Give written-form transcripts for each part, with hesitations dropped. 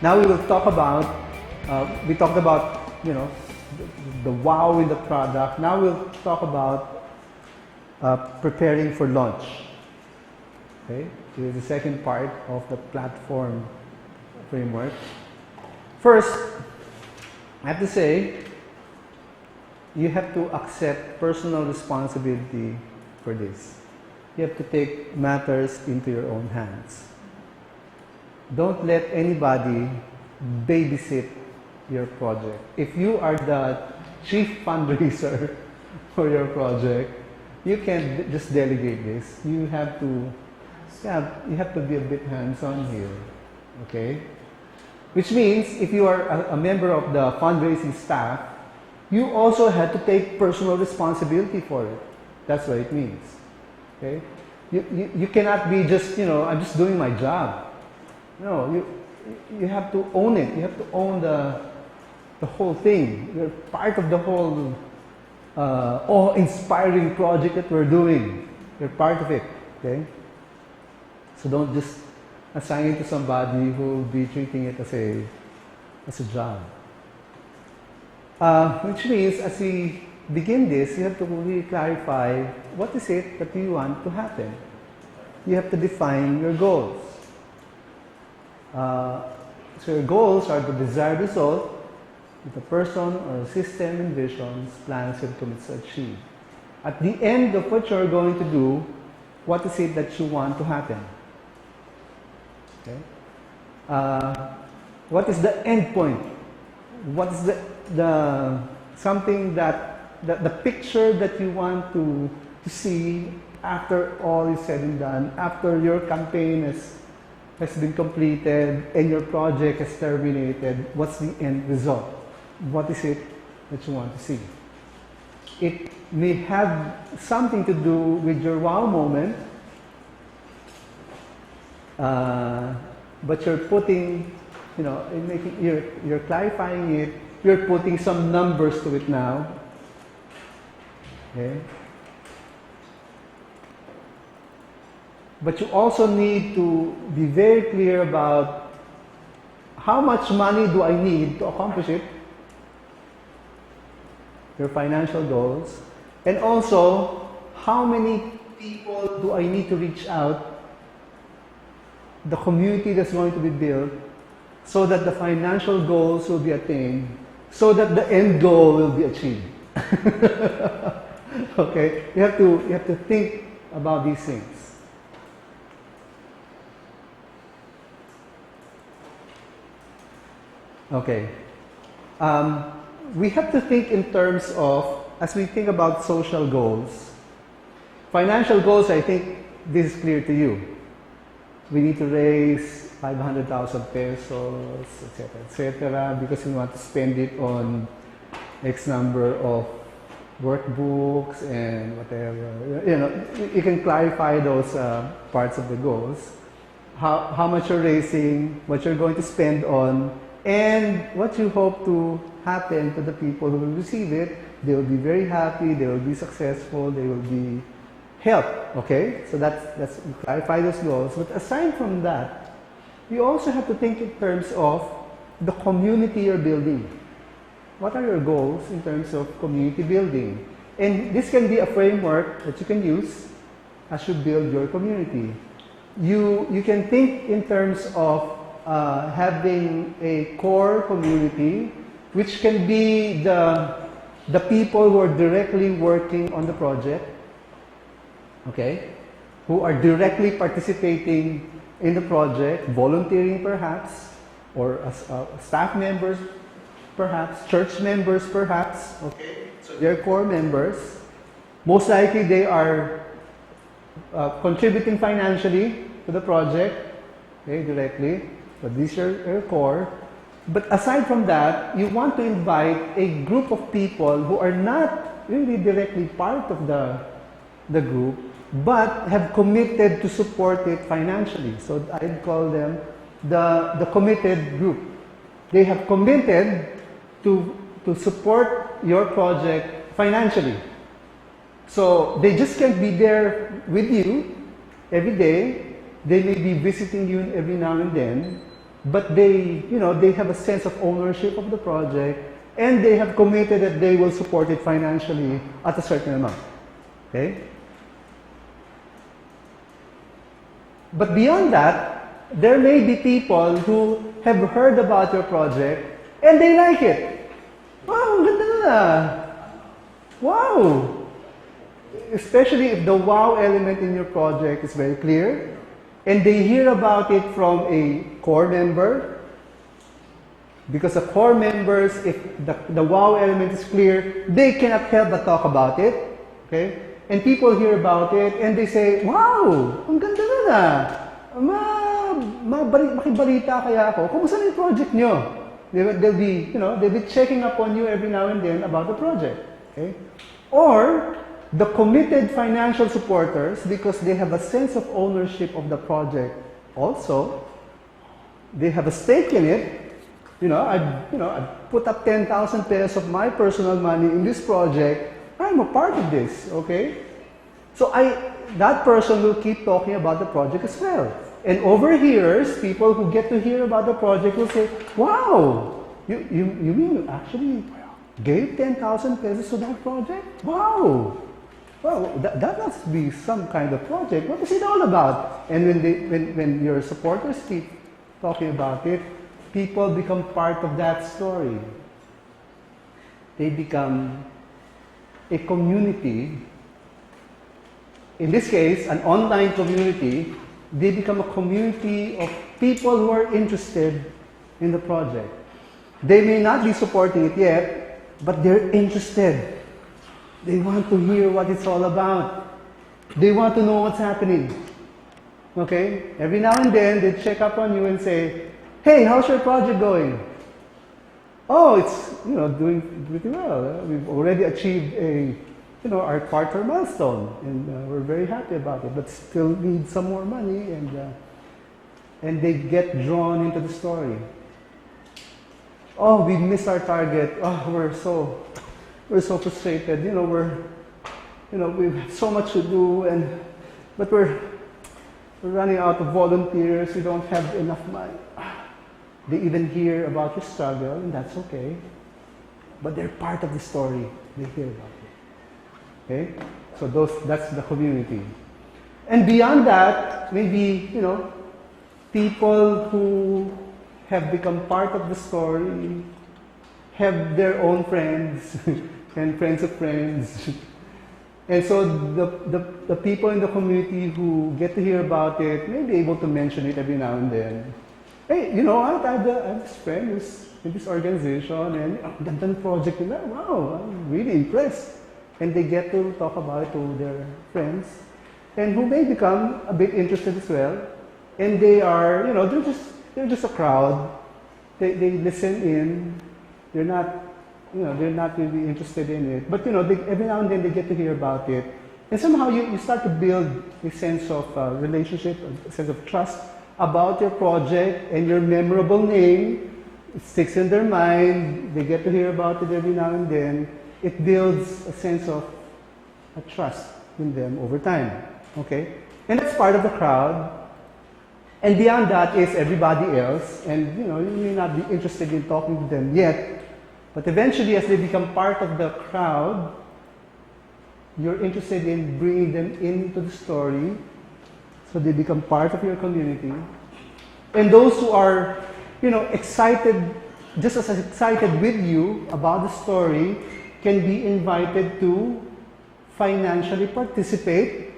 Now we will talk about, we talked about, the wow in the product. Now we'll talk about preparing for launch. Okay, this is the second part of the platform framework. First, I have to say, you have to accept personal responsibility for this. You have to take matters into your own hands. Don't let anybody babysit your project. If you are the chief fundraiser for your project, you can't just delegate this. You have to be a bit hands-on here, okay? Which means if you are a member of the fundraising staff, you also have to take personal responsibility for it. That's what it means, okay? You cannot be just, I'm just doing my job. No, you have to own it. You have to own the whole thing. You're part of the whole awe-inspiring project that we're doing. You're part of it, okay? So don't just assign it to somebody who will be treating it as a job. Which means, as we begin this, you have to really clarify what is it that you want to happen. You have to define your goals. So your goals are the desired result that the person or system envisions, plans, and commits to achieve. At the end of what you're going to do, what is it that you want to happen? Okay. What is the end point? What is the something that the picture that you want to see after all is said and done, after your campaign has been completed and your project has terminated? What's the end result? What is it that you want to see? It may have something to do with your wow moment, but you're putting, you're clarifying it, you're putting some numbers to it now. Okay? But you also need to be very clear about how much money do I need to accomplish it, your financial goals, and also how many people do I need to reach out, the community that's going to be built, so that the financial goals will be attained, so that the end goal will be achieved. Okay? You have to think about these things. Okay. We have to think in terms of, as we think about social goals, financial goals, I think this is clear to you. We need to raise 500,000 pesos, etc., because we want to spend it on X number of workbooks and whatever. You can clarify those parts of the goals. How much you're raising, what you're going to spend on, and what you hope to happen to the people who will receive it. They will be very happy, they will be successful, they will be helped. Okay? So that's clarify those goals. But aside from that, you also have to think in terms of the community you're building. What are your goals in terms of community building? And this can be a framework that you can use as you build your community. You can think in terms of having a core community, which can be the people who are directly working on the project, okay, who are directly participating in the project, volunteering perhaps, or as staff members perhaps, church members perhaps, okay, so they're core members. Most likely they are contributing financially to the project, okay, directly. But these are your core. But aside from that, you want to invite a group of people who are not really directly part of the group, but have committed to support it financially. So I'd call them the committed group. They have committed to support your project financially. So they just can't be there with you every day. They may be visiting you every now and then, but they have a sense of ownership of the project, and they have committed that they will support it financially at a certain amount. Okay? But beyond that, there may be people who have heard about your project and they like it. Wow, ganda na. Wow! Especially if the wow element in your project is very clear, and they hear about it from a core member, because the core members, if the wow element is clear, they cannot help but talk about it. Okay? And people hear about it and they say, wow, ang ganda na. Makibalita kaya ako. Kumusta na yung project nyo? They'll be checking up on you every now and then about the project. Okay? Or the committed financial supporters, because they have a sense of ownership of the project also, they have a stake in it. I put up 10,000 pesos of my personal money in this project. I'm a part of this, okay? So that person will keep talking about the project as well. And overhears, people who get to hear about the project will say, wow, you mean you actually gave 10,000 pesos to that project? Wow! Well, that must be some kind of project. What is it all about? And when your supporters keep talking about it, people become part of that story. They become a community. In this case, an online community. They become a community of people who are interested in the project. They may not be supporting it yet, but they're interested. They want to hear what it's all about. They want to know what's happening. Okay? Every now and then, they check up on you and say, hey, how's your project going? Oh, it's doing pretty well. We've already achieved our quarter milestone, and we're very happy about it, but still need some more money, and they get drawn into the story. Oh, we missed our target. Oh, we're so frustrated. We have so much to do, but we're running out of volunteers. We don't have enough money. They even hear about your struggle, and that's okay. But they're part of the story. They hear about it. Okay? So that's the community. And beyond that, maybe, people who have become part of the story have their own friends and friends of friends. And so the people in the community who get to hear about it may be able to mention it every now and then. Hey, I have this friend who's in this organization, and ganda ng project nila. Wow, I'm really impressed. And they get to talk about it to their friends, and who may become a bit interested as well. And they are, they're just a crowd. They listen in. They're not really interested in it. But every now and then they get to hear about it, and somehow you start to build a sense of relationship, a sense of trust about your project, and your memorable name. It sticks in their mind. They get to hear about it every now and then. It builds a sense of a trust in them over time. Okay? And that's part of the crowd. And beyond that is everybody else. And you may not be interested in talking to them yet, but eventually as they become part of the crowd, you're interested in bringing them into the story, so they become part of your community. And those who are, excited, just as excited with you about the story, can be invited to financially participate,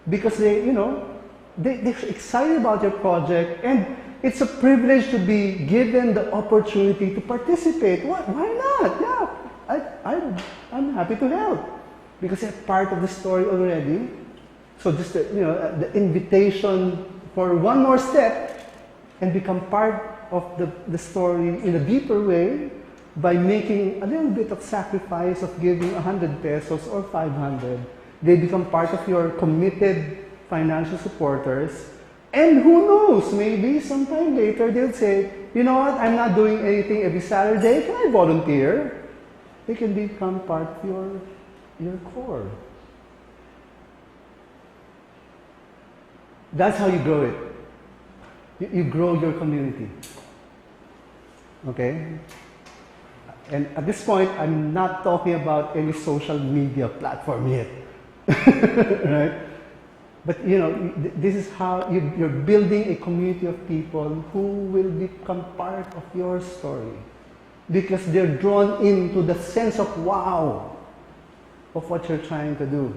because they're excited about your project, and it's a privilege to be given the opportunity to participate. Why not? Yeah, I'm happy to help, because they're part of the story already. So just the invitation for one more step and become part of the story in a deeper way, by making a little bit of sacrifice of giving 100 pesos or 500. They become part of your committed financial supporters. And who knows, maybe sometime later they'll say, you know what, I'm not doing anything every Saturday, can I volunteer? They can become part of your core. That's how you grow it. You grow your community. Okay? And at this point, I'm not talking about any social media platform yet. Right? But this is how you're building a community of people who will become part of your story. Because they're drawn into the sense of wow of what you're trying to do.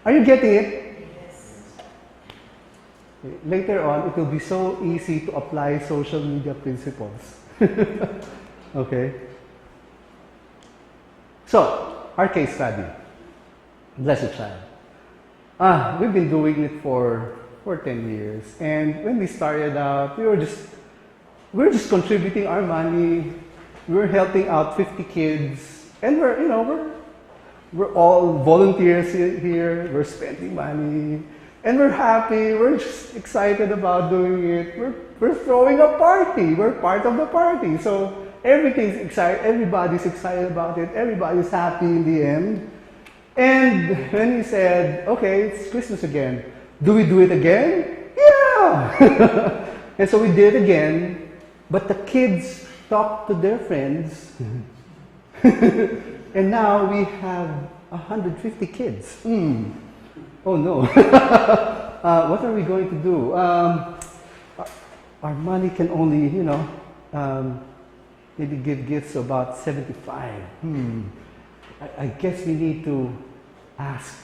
Are you getting it? Yes. Later on, it will be so easy to apply social media principles. Okay? So, our case study. Blessed Child. We've been doing it for 10 years. And when we started out, we were just contributing our money. We were helping out 50 kids. And we're all volunteers here. We're spending money. And we're happy. We're just excited about doing it. We're throwing a party. We're part of the party. So everything's excited. Everybody's excited about it. Everybody's happy in the end. And when he said, okay, it's Christmas again. Do we do it again? Yeah! And so we did it again. But the kids talked to their friends. And now we have 150 kids. Oh no. What are we going to do? Our money can only, maybe give gifts about 75. I guess we need to ask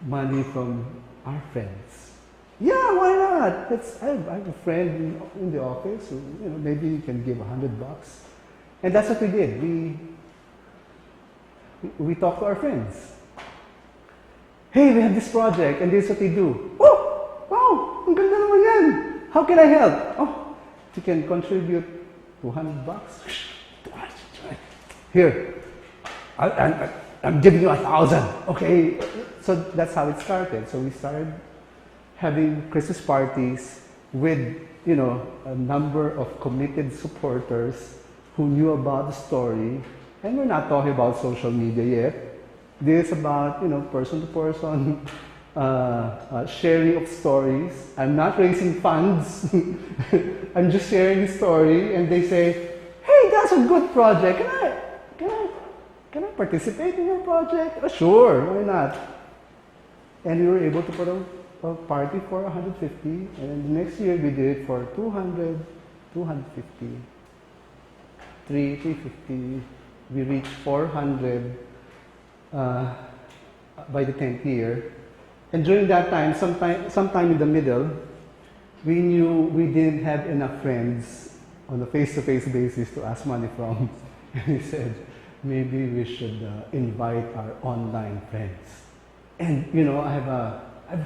money from our friends. Yeah, why not? I have a friend in the office who, maybe you can give $100. And that's what we did. We talked to our friends. Hey, we have this project, and this is what they do. Oh, wow, ang ganda naman yan. How can I help? Oh, you can contribute $200. Here, I'm giving you 1,000. Okay, so that's how it started. So we started having Christmas parties with, a number of committed supporters who knew about the story. And we're not talking about social media yet. This is about, person to person, sharing of stories. I'm not raising funds. I'm just sharing the story, and they say, "Hey, that's a good project. Can I participate in your project?" Oh, sure, why not? And we were able to put a party for 150, and the next year we did it for 200, 250, 350. We reached 400 by the 10th year. And during that time, sometime in the middle, we knew we didn't have enough friends on a face-to-face basis to ask money from. And we said, maybe we should invite our online friends. And, I have a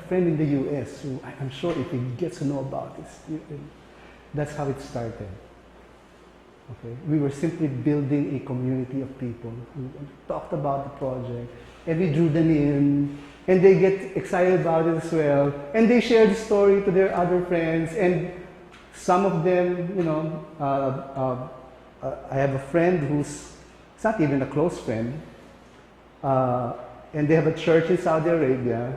friend in the US who I'm sure if he gets to know about this, that's how it started. Okay. We were simply building a community of people who talked about the project, and we drew them in, and they get excited about it as well, and they share the story to their other friends, and some of them, I have a friend who's it's not even a close friend, and they have a church in Saudi Arabia,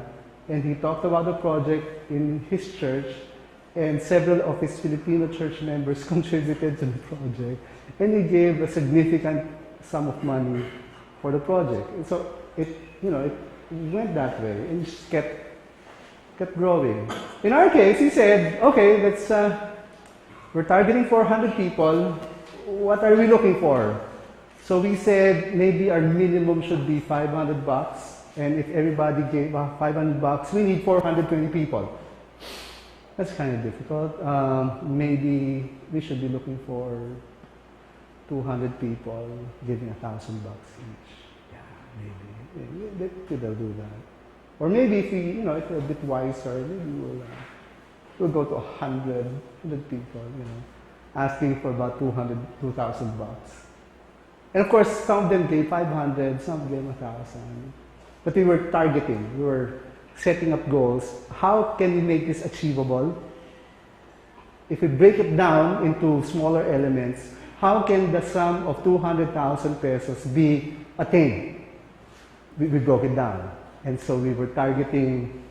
and he talked about the project in his church. And several of his Filipino church members contributed to the project. And he gave a significant sum of money for the project. And so it went that way and just kept growing. In our case, he said, okay, we're targeting 400 people. What are we looking for? So we said maybe our minimum should be $500. And if everybody gave $500, we need 420 people. That's kind of difficult. Maybe we should be looking for 200 people giving $1,000 each. Yeah, maybe they could do that. Or maybe if we're a bit wiser, maybe we'll go to 100 people, asking for about $2,000. And of course, some of them gave 500, some gave 1,000. But we were targeting. We were setting up goals. How can we make this achievable? If we break it down into smaller elements, how can the sum of 200,000 pesos be attained? We broke it down. And so we were targeting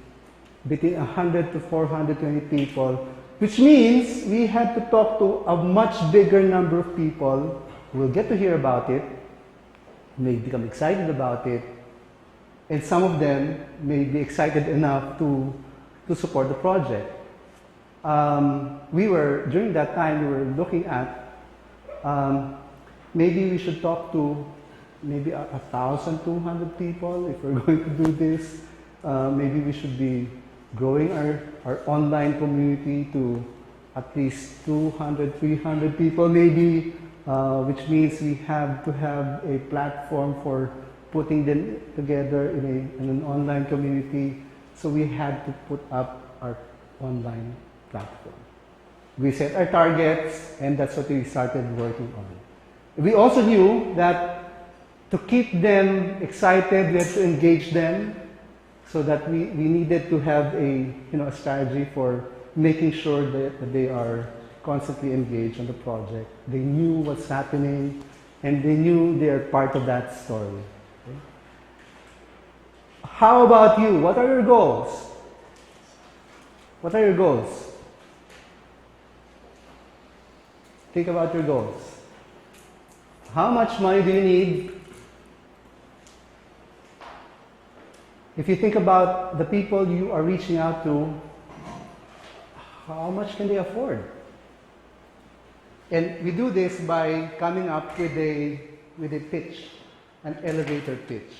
between 100 to 420 people which means we had to talk to a much bigger number of people who will get to hear about it, may become excited about it, and some of them may be excited enough to support the project. During that time, we were looking at maybe we should talk to maybe 1,200 people if we're going to do this. Maybe we should be growing our online community to at least 200, 300 people maybe, which means we have to have a platform for putting them together in an online community. So we had to put up our online platform. We set our targets, and that's what we started working on. We also knew that to keep them excited, we had to engage them, so that we needed to have a strategy for making sure that they are constantly engaged on the project. They knew what's happening, and they knew they are part of that story. Okay? How about you? What are your goals? What are your goals? Think about your goals. How much money do you need? If you think about the people you are reaching out to, how much can they afford? And we do this by coming up with a pitch, an elevator pitch.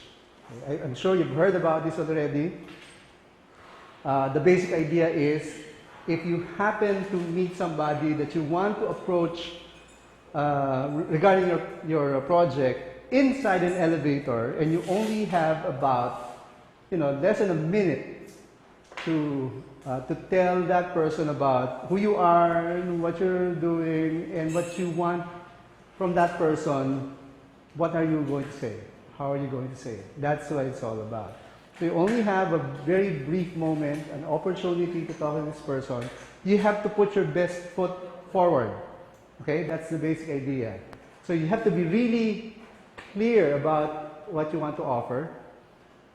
I'm sure you've heard about this already. The basic idea is, if you happen to meet somebody that you want to approach regarding your project inside an elevator, and you only have about less than a minute to tell that person about who you are and what you're doing and what you want from that person, what are you going to say? How are you going to say it? That's what it's all about. So you only have a very brief moment, an opportunity to talk to this person. You have to put your best foot forward. Okay, that's the basic idea. So you have to be really clear about what you want to offer.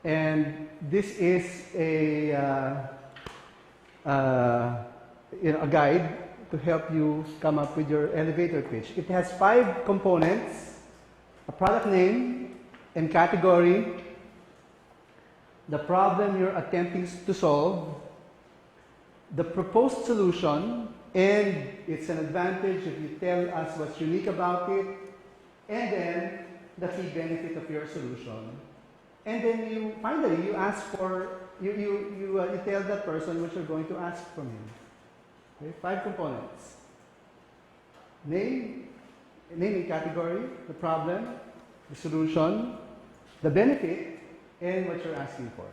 And this is a guide to help you come up with your elevator pitch. It has 5 components: a product name and category, the problem you're attempting to solve, the proposed solution, and it's an advantage if you tell us what's unique about it, and then the key benefit of your solution. And then you ask for, you tell that person what you're going to ask from him. Okay? 5 components: name and category, the problem, the solution, the benefit, and what you're asking for.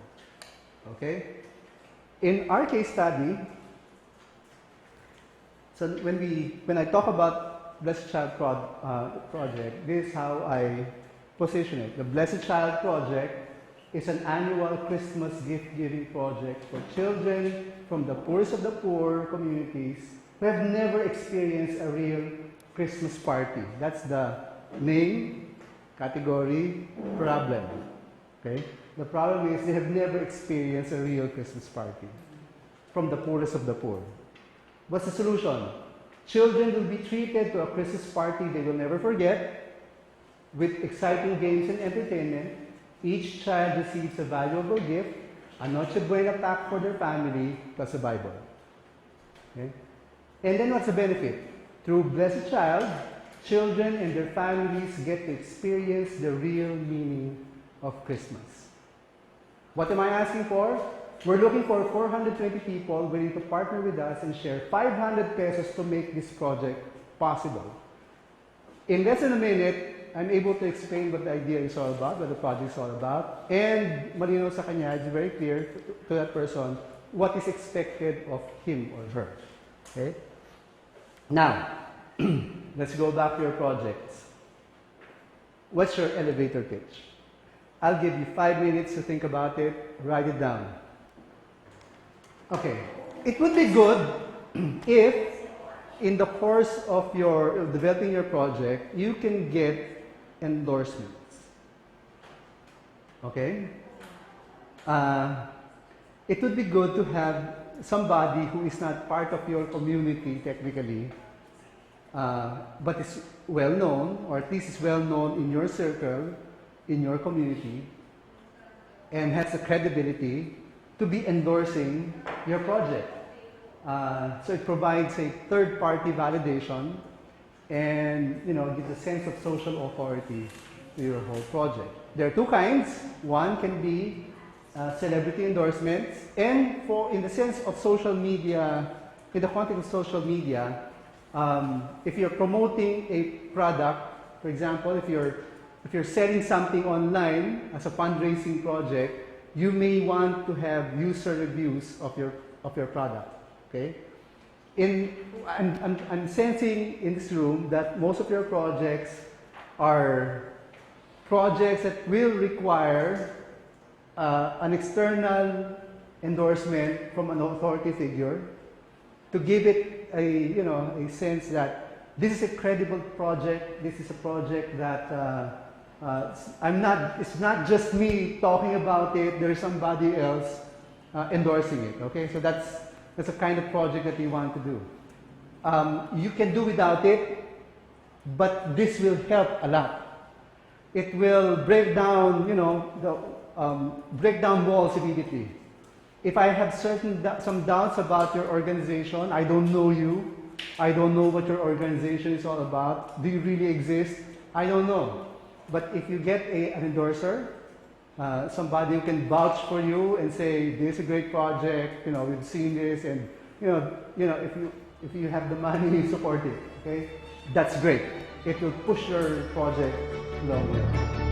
Okay? In our case study, so when I talk about Blessed Child Project, this is how I position it. The Blessed Child Project is an annual Christmas gift-giving project for children from the poorest of the poor communities who have never experienced a real Christmas party. That's the name, category, problem. Okay? The problem is they have never experienced a real Christmas party from the poorest of the poor. What's the solution? Children will be treated to a Christmas party they will never forget, with exciting games and entertainment. Each child receives a valuable gift, a Noche Buena pack for their family, plus a Bible. Okay? And then what's the benefit? Through Blessed Child, children and their families get to experience the real meaning of Christmas. What am I asking for? We're looking for 420 people willing to partner with us and share 500 pesos to make this project possible. In less than a minute, I'm able to explain what the idea is all about, what the project is all about, and malinaw sa kanya, it's very clear to that person what is expected of him or her. Okay? Now, let's go back to your projects. What's your elevator pitch? I'll give you 5 minutes to think about it, write it down. Okay, it would be good if in the course of developing your project, you can get endorsements. Okay? It would be good to have somebody who is not part of your community technically, but is well known, or at least is well known in your circle, in your community, and has the credibility to be endorsing your project. So it provides a third-party validation and gives a sense of social authority to your whole project. There are two kinds. One can be celebrity endorsements, and in the sense of social media, in the context of social media, if you're promoting a product, for example, if you're selling something online as a fundraising project, you may want to have user reviews of your product. Okay, I'm sensing in this room that most of your projects are projects that will require an external endorsement from an authority figure to give it a sense that this is a credible project. This is a project that it's not just me talking about it. There's somebody else endorsing it. Okay, so that's the kind of project that you want to do. You can do without it, but this will help a lot. It will break down, break down walls immediately. If I have some doubts about your organization, I don't know you, I don't know what your organization is all about. Do you really exist? I don't know. But if you get an endorser, somebody who can vouch for you and say this is a great project, we've seen this, and if you have the money, support it. Okay, that's great. It will push your project long way.